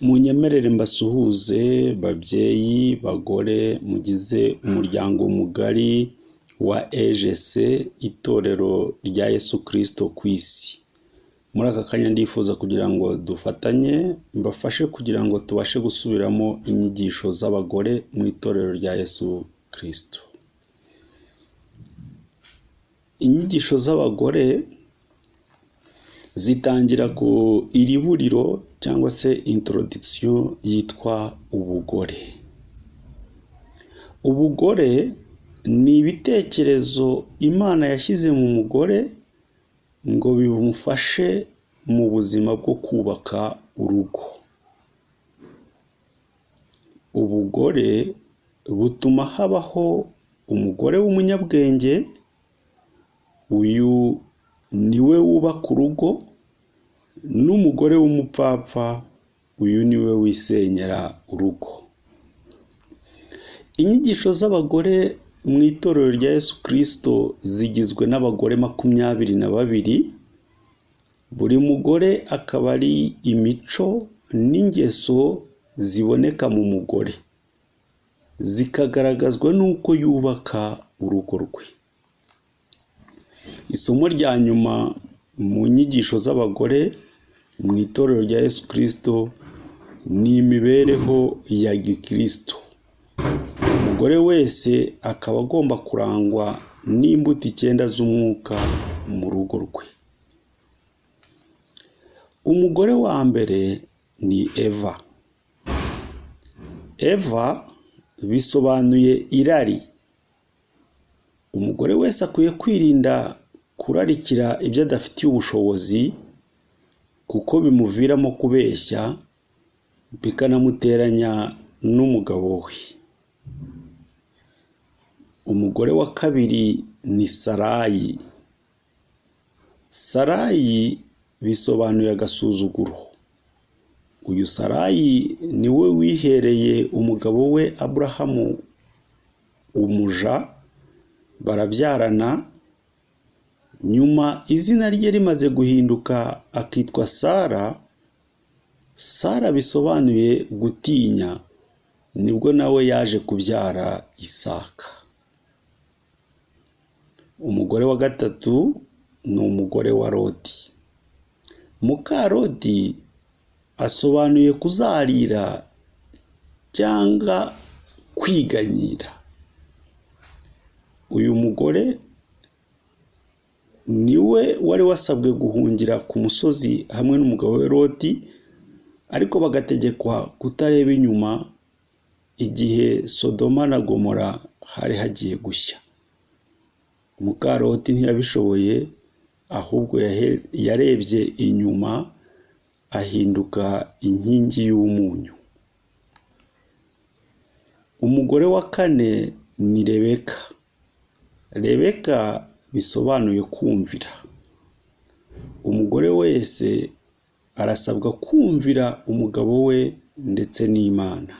Munyemerere mbasuhuze babyeyi bagore mugize umuryango mugari wa Eujc, itorero rya Yesu Kristo ku isi. Muri aka kanya ndifuza kugira ngo dufatanye mbafashe kugira ngo tubashe gusubiramo inyigisho z'abagore mu itorero rya Yesu Kristo. Inyigisho z'abagore zitangira ku iriburiro cyangwa se introduction yitwa ubugore. Ubugore ni ibitekerezo Imana yashyize mu mugore ngo bimufashe mu buzima bwo kubaka urugo. Ubugore butuma habaho umugore w'umunyabwenge, uyu niwe wubaka urugo, n'umugore w'umupfapfa, uyu niwe wisenyera urugo. Inyigisho z'abagore mu itorero rya Yesu Kristo zigizwe n'abagore 22. Buri mugore akaba ari imico n'ingeso ziboneka mu mugore, zikagaragazwa n'uko yubaka urugo rwe. Isomo rya nyuma mu nyigisho z'abagore mu itorero rya Yesu Kristo ni imibereho ya gikristo. Umugore wese akaba agomba kurangwa n'imbuto 9 z'umwuka mu rugo rwe. Umugore wa mbere ni Eva. Eva bisobanuye irari. Umugore wese akwiye kwirinda kurarikira ibyo adafitiye ubushobozi, kuko bimuviramo kubeshya bikanamuteranya n'umugabo we. Umugore wa kabiri ni Sarayi. Sarayi bisobanuye agasuzuguro. Uyu Sarayi niwe wihereye umugabo we Aburahamu umuja, barabyarana. Nyuma izina rye rimaze guhinduka akitwa Sara. Sara bisobanuye gutinya, nibwo nawe yaje kubyara Isaka. Umugore wa gatatu ni umugore wa Loti. Muka Loti asobanuye kuzarira cyangwa kwiganyira. Uyu mugore niwe wari wasabwe guhungira ku musozi hamwe n'umugabo we Loti, ariko bagategekwa kutareba inyuma igihe Sodoma na Gomora hari hagiye gushya. Muka Loti ntiyabishoboye, ahubwo yarebye inyuma ahinduka inkingi y'umunyu. Umugore wa kane ni Rebeka. Rebeka bisobanuye kumvira. Umugore wese arasabwa kumvira umugabo we ndetse n'Imana.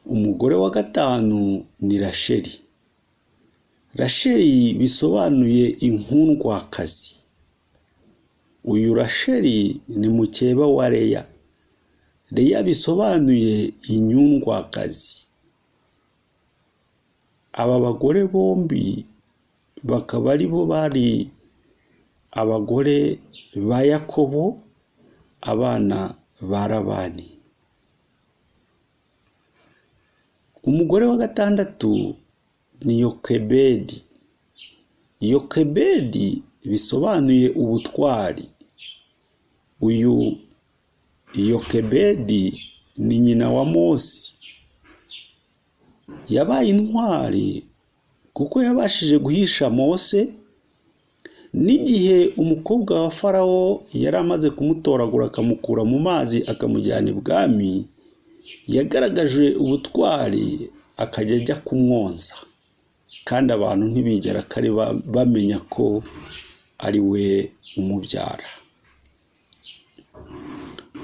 Umugore wa gatanu ni Rasheli. Rasheli bisobanuye inkundwakazi. Uyu Rasheli ni mukeba wa Leya. Leya bisobanuye inyundwakazi. Aba bagore bombi bakaba ari bo bari abagore ba Yakobo, abana ba Labani. Umugore wa gatandatu ni Yokebedi. Yokebedi bisobanuye ubutwari. Uyu Yokebedi ni nyina wa Mose. Yabaye intwari kuko yabashije guhisha Mose, n'igihe umukobwa wa Farawo yari amaze kumutoragura akamukura mu mazi akamujyana ibwami, yagaragaje ubutwari akajya ajya kumwonsa, kandi abantu ntibigera kare bamenya ko ari we umubyara.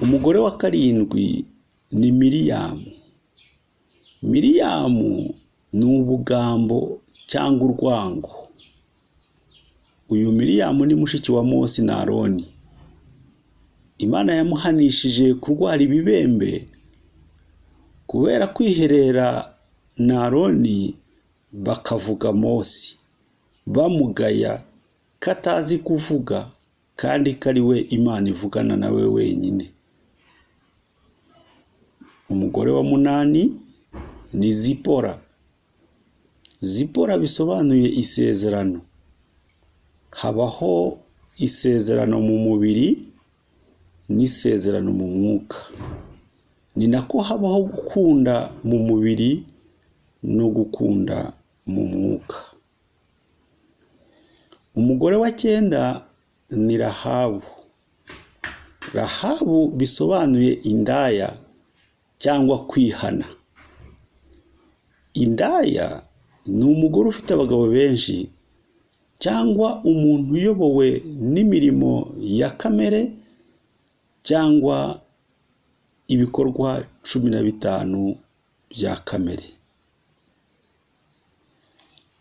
Umugore wa karindwi ni Miriyamu. Miriyamu ni ubugambo cyangwa urwango. Uyu Miriyamu ni mushiki wa Mose na Aroni. Imana yamuhanishije kurwara ibibembe kubera kwiherera na Aroni bakavuga Mose, bamugaya katazi kuvuga kandi kari we Imana ivugana nawe wenyine. Umugore wa 8 ni Zipora. Zipora bisobanuye isezerano. Habaho isezerano mu mubiri n'isezerano mu mwuka. Ni nako habaho gukunda mu mubiri no gukunda mu mwuka. Umugore wa 9 ni Rahabu. Rahabu bisobanuye indaya cyangwa kwihana. Indaya ni umugore ufite abagabo benshi cyangwa umuntu uyobowe n'imirimo ya kamere cyangwa ibikorwa 15 bya kamere.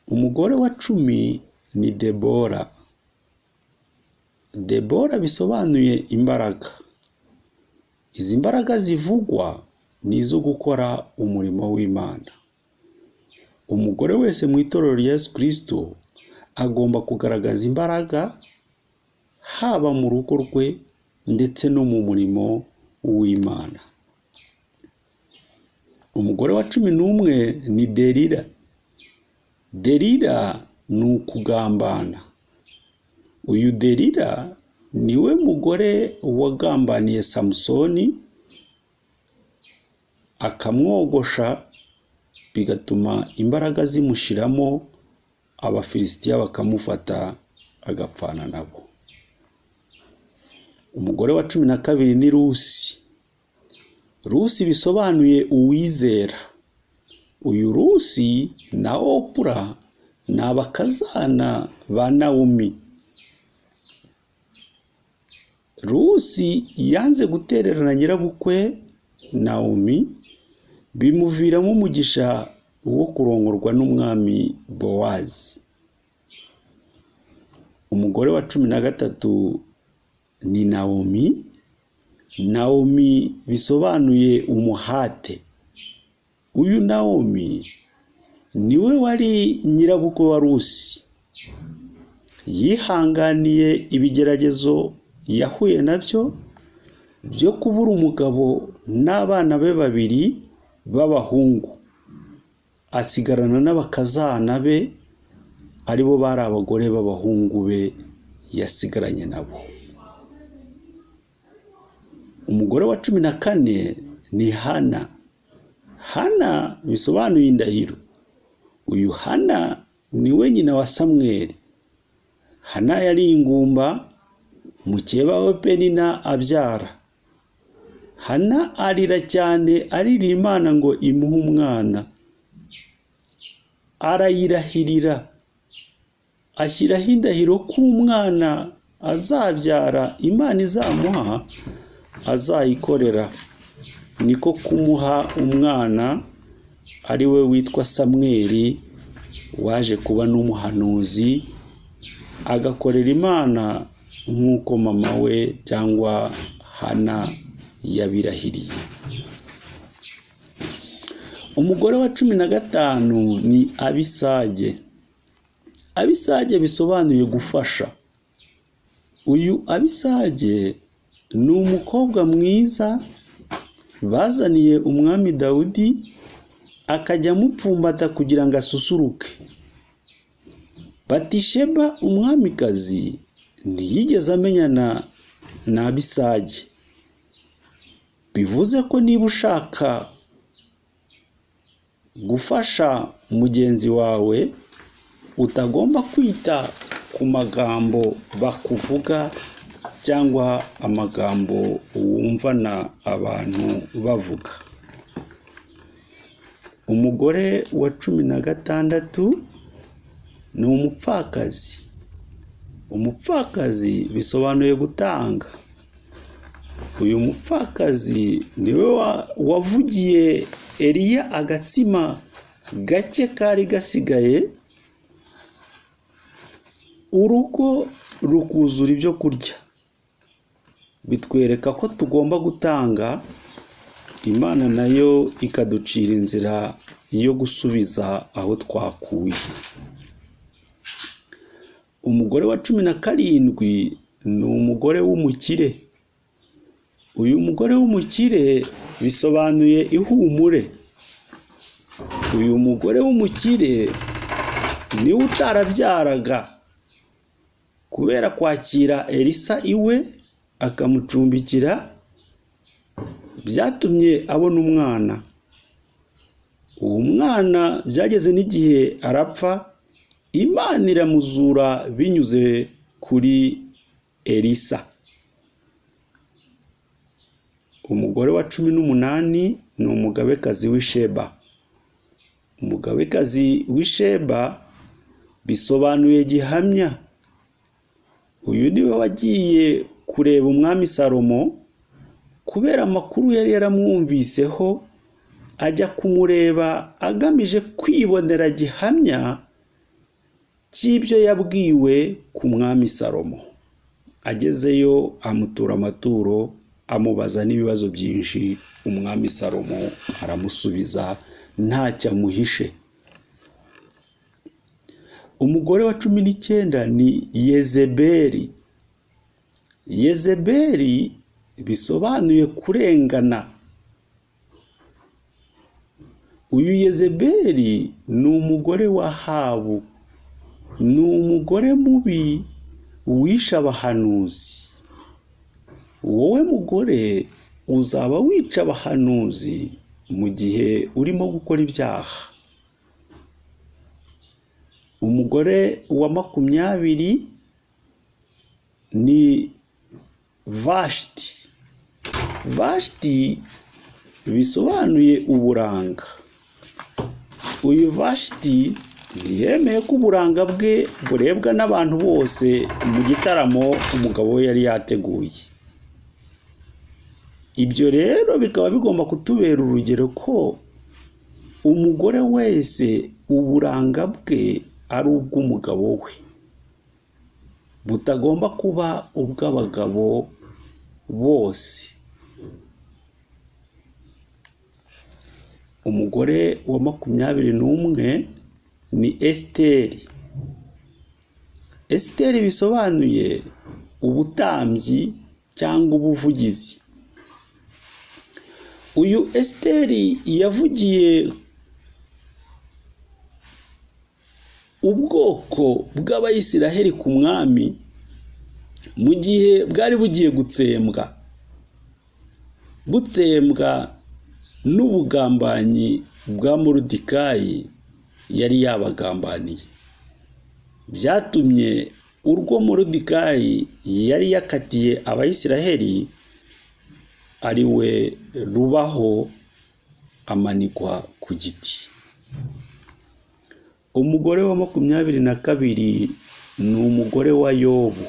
Umugore wa 10 ni Debora. Debora bisobanuye imbaraga. Izi mbaraga zivugwa ni izo gukora umurimo w'Imana. Umugore wese mu itorero rya Yesu Kristo agomba kugaragaza imbaraga haba mu rugo rwe ndetse no mu murimo w'Imana. Umugore wa 11 ni Derira. Derira ni ukugambana. Uyu Derira niwe mugore wagambaniye Samusoni akamwogosha bigatuma imbaraga zimushiramo, Abafilisitiya bakamufata agapfana nabo. Umugore wa 12 ni Rusi. Rusi bisobanuye uwizera. Uyu Rusi na Opura ni abakazana ba Naomi. Rusi yanze gutererana nyirabukwe Naomi, bimuviramo umugisha wo kurongorwa n'umwami Bowazi. Umugore wa 13 ni Naomi. Naomi bisobanuye umuhate. Uyu Naomi niwe wari nyirabukwe wa Rusi. Yihanganiye ibigeragezo yahuye nabyo byo kubura umugabo n'abana be 2 b'abahungu, asigarana n'abakazana be aribo bari abagore b'abahungu be yasigaranye nabo. Umugore wa 14 ni Hana. Hana bisobanuye indahiro. Uyu Hana niwe nyina wa Samweli. Hana yari ingumba, mukeba we Penina abyara. Hana arira cyane, arira Imana ngo imuhe umwana. Arayirahirira, ashyiraho indahiro ko umwana azabyara Imana izamuha azayikorera. Niko kumuha umwana ari we witwa Samweli, waje kuba n'umuhanuzi, agakorera Imana nk'uko mama we cyangwa Hana yabirahiriye. Umugore wa 15 ni Abisage. Abisage bisobanuye gufasha. Uyu Abisage ni umukobwa mwiza bazaniye umwami Dawudi, akajya mupfumbata kugira ngo asusuruke. Batisheba umwamikazi ntiyigeze amenyana na Abisage. Bivuze ko niba ushaka gufasha mugenzi wawe, utagomba kwita ku magambo bakuvuga cyangwa amagambo wumvana abantu bavuga. Umugore wa 16 ni umupfakazi. Umupfakazi bisobanuye gutanga. Uyu mupfakazi niwe wavugiye Eliya agatsima gake kari gasigaye, urugo rukuzura ibyo kurya. bitwereka ko tugomba gutanga, Imana nayo ikaducira inzira yo gusubiza aho twakuye. Umugore wa 17 ni umugore w'umukire. Uyu mugore w'umukire bisobanuye ihumure. Uyu mugore w'umukire niwe utarabyaraga, kubera kwakira Elisa iwe akamucumbikira byatumye abona umwana. Uwo mwana byageze n'igihe arapfa, Imana iramuzura binyuze kuri Elisa. Umugore wa 18 ni umugabekazi w'Isheba. Umugabekazi w'Isheba bisobanuye gihamya. Uyu niwe wagiye kureba umwami Salomo, kubera amakuru yari yaramwumviseho, ajya kumureba agamije kwibonera gihamya cy'ibyo yabwiwe ku mwami Salomo. Agezeyo amutura amaturo, amubaza n'ibibazo byinshi. Umwami Salomo aramusubiza ntacyo amuhishe. Umugore wa 19 ni Yezebeli. Yezebeli bisobanuye kurengana. Uyu Yezebeli ni umugore wa Ahabu. Ni umugore mubi wishe abahanuzi. Wowe mugore uzaba wica abahanuzi mu gihe urimo gukora ibyaha. Umugore wa 20 ni Vashti. Vashti bisobanuye uburanga. Uyu Vashti ntiyemeye ko uburanga bwe burebwa n'abantu bose mu gitaramo umugabo we yari yateguye. Ibyo rero bikaba bigomba kutubera urugero ko umugore wese uburanga bwe ari ubw'umugabo we, butagomba kuba ubw'abagabo bose. Umugore wa 21 ni Esiteri. Esiteri bisobanuye ubutambyi cyangwa ubuvugizi. Uyu Esiteri yavugiye ubwoko bw'Abayisiraheli ku mwami mu gihe bwari bugiye gutsembwa n'ubugambanyi bwa Moridekayi yari yabagambaniye. Byatumye urwo Moridekayi yari yakatiye Abayisiraheli ari we rubaho amanikwa ku giti. Umugore wa 22 ni umugore wa Yobu.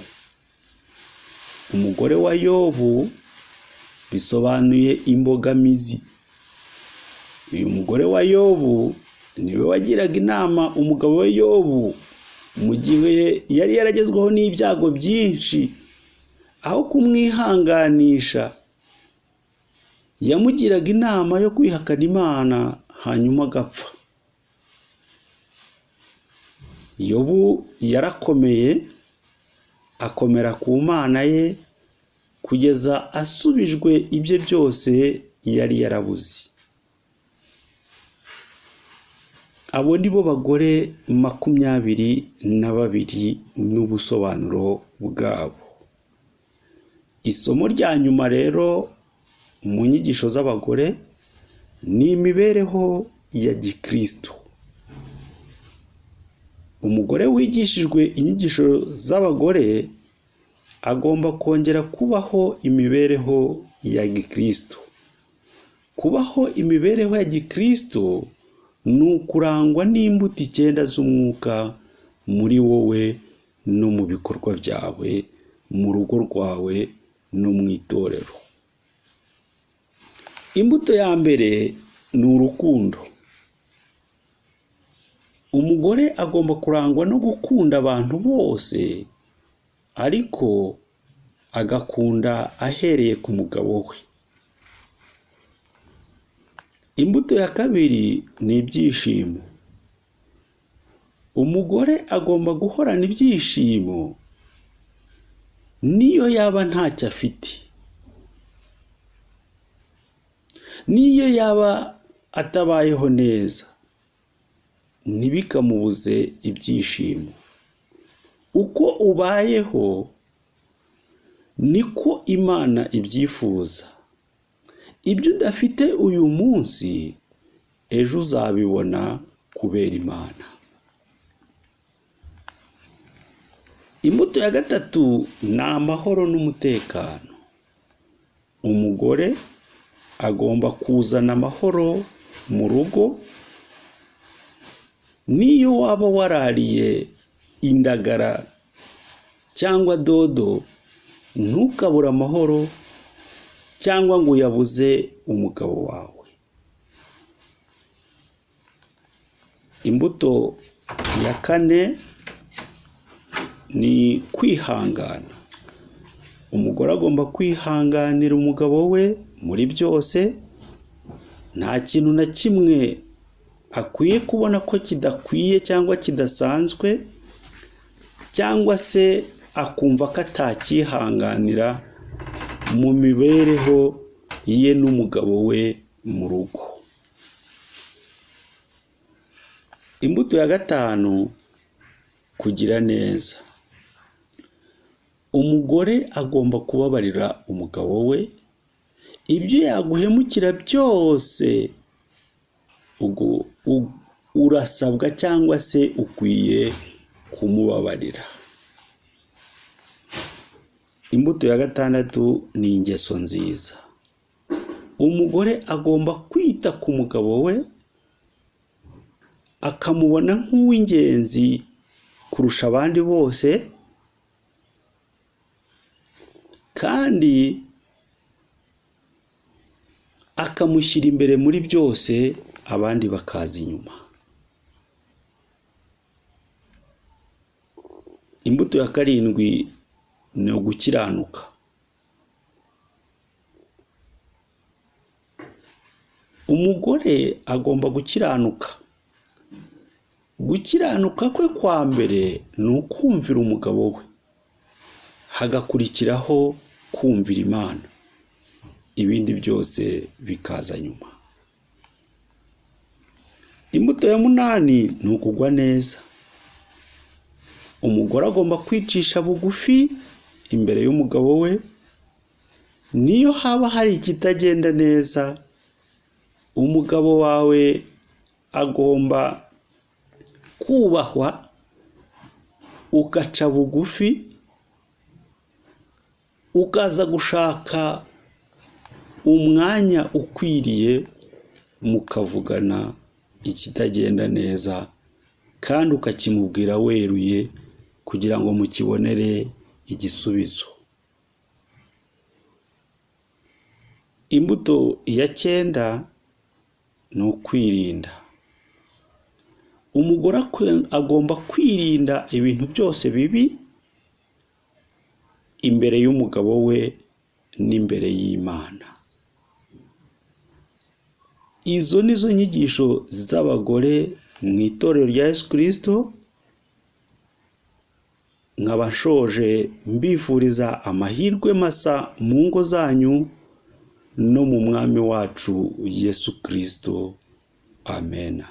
Umugore wa Yobu bisobanuye imbogamizi. Uyu mugore wa Yobu niwe wagiraga inama umugabo we Yobu mu gihe yari yaragezweho n'ibyago byinshi. Aho kumwihanganisha, yamugiraga inama yo kwihakana Imana hanyuma agapfa. Yobu yarakomeye, akomera ku Mana ye kugeza asubijwe ibye byose yari yarabuze. Abo ni bo bagore 22 n'ubusobanuro bwabo. Isomo rya nyuma rero mu nyigisho z'abagore ni imibereho ya Gikristo. Umugore wigishijwe inyigisho z'abagore agomba kongera kubaho imibereho ya Gikristo. Kubaho imibereho ya Gikristo ni ukurangwa n'imbuto 9 z'umwuka muri wowe no mu bikorwa byawe, mu rugo rwawe no mu itorero. Imbuto ya mbere ni urukundo. Umugore agomba kurangwa no gukunda abantu bose, ariko agakunda ahereye ku mugabo we. Imbuto ya kabiri ni ibyishimo. Umugore agomba guhorana ibyishimo niyo yaba ntacyo afite, niyo yaba atabayeho neza, ntibikamubuze ibyishimo. Uko ubayeho niko Imana ibyifuza. Ibyo udafite uyu munsi, ejo uzabibona kubera Imana. Imbuto ya gatatu ni amahoro n'umutekano. Umugore agomba kuzana amahoro mu rugo. Niyo waba warariye indagara cyangwa dodo, ntukabura amahoro cyangwa ngo uyabuze umugabo wawe. Imbuto ya kane ni kwihangana. Umugore agomba kwihanganira umugabo we muri byose. Nta kintu na kimwe akwiye kubona ko kidakwiye cyangwa kidasanzwe, cyangwa se akumva ko atakihanganira mu mibereho ye n'umugabo we mu rugo. Imbuto ya gatanu, kugira neza. Umugore agomba kubabarira umugabo we ibyo yaguhemukira byose. Urasabwa cyangwa se ukwiye kumubabarira. Imbuto ya gatandatu ni ingeso nziza. Umugore agomba kwita ku mugabo we, akamubona nk'uw'ingenzi kurusha abandi bose, kandi akamushyira imbere muri byose, abandi bakaza inyuma. Imbuto ya karindwi ni ugukiranuka. Umugore agomba gukiranuka. Gukiranuka kwe kwa mbere ni ukumvira umugabo we, hagakurikiraho kumvira Imana, ibindi byose bikaza nyuma. Imbuto ya munani ni ukugwa neza. Umugore agomba kwicisha bugufi imbere y'umugabo we. Niyo haba hari ikitagenda neza, umugabo wawe agomba kubahwa, ugaca bugufi, ukaza gushaka umwanya ukwiriye, mukavugana ikitagenda neza, kandi ukakimubwira weruye kugira ngo mukibonere igisubizo. Imbuto ya cyenda ni ukwirinda. Umugore agomba kwirinda ibintu byose bibi imbere y'umugabo we n'imbere y'Imana. Izo nizo nyigisho z'abagore mu itorero rya Yesu Kristo. Nkabashoje mbifuriza amahirwe masa mu ngo zanyu no mu mwami wacu Yesu Kristo. Amen.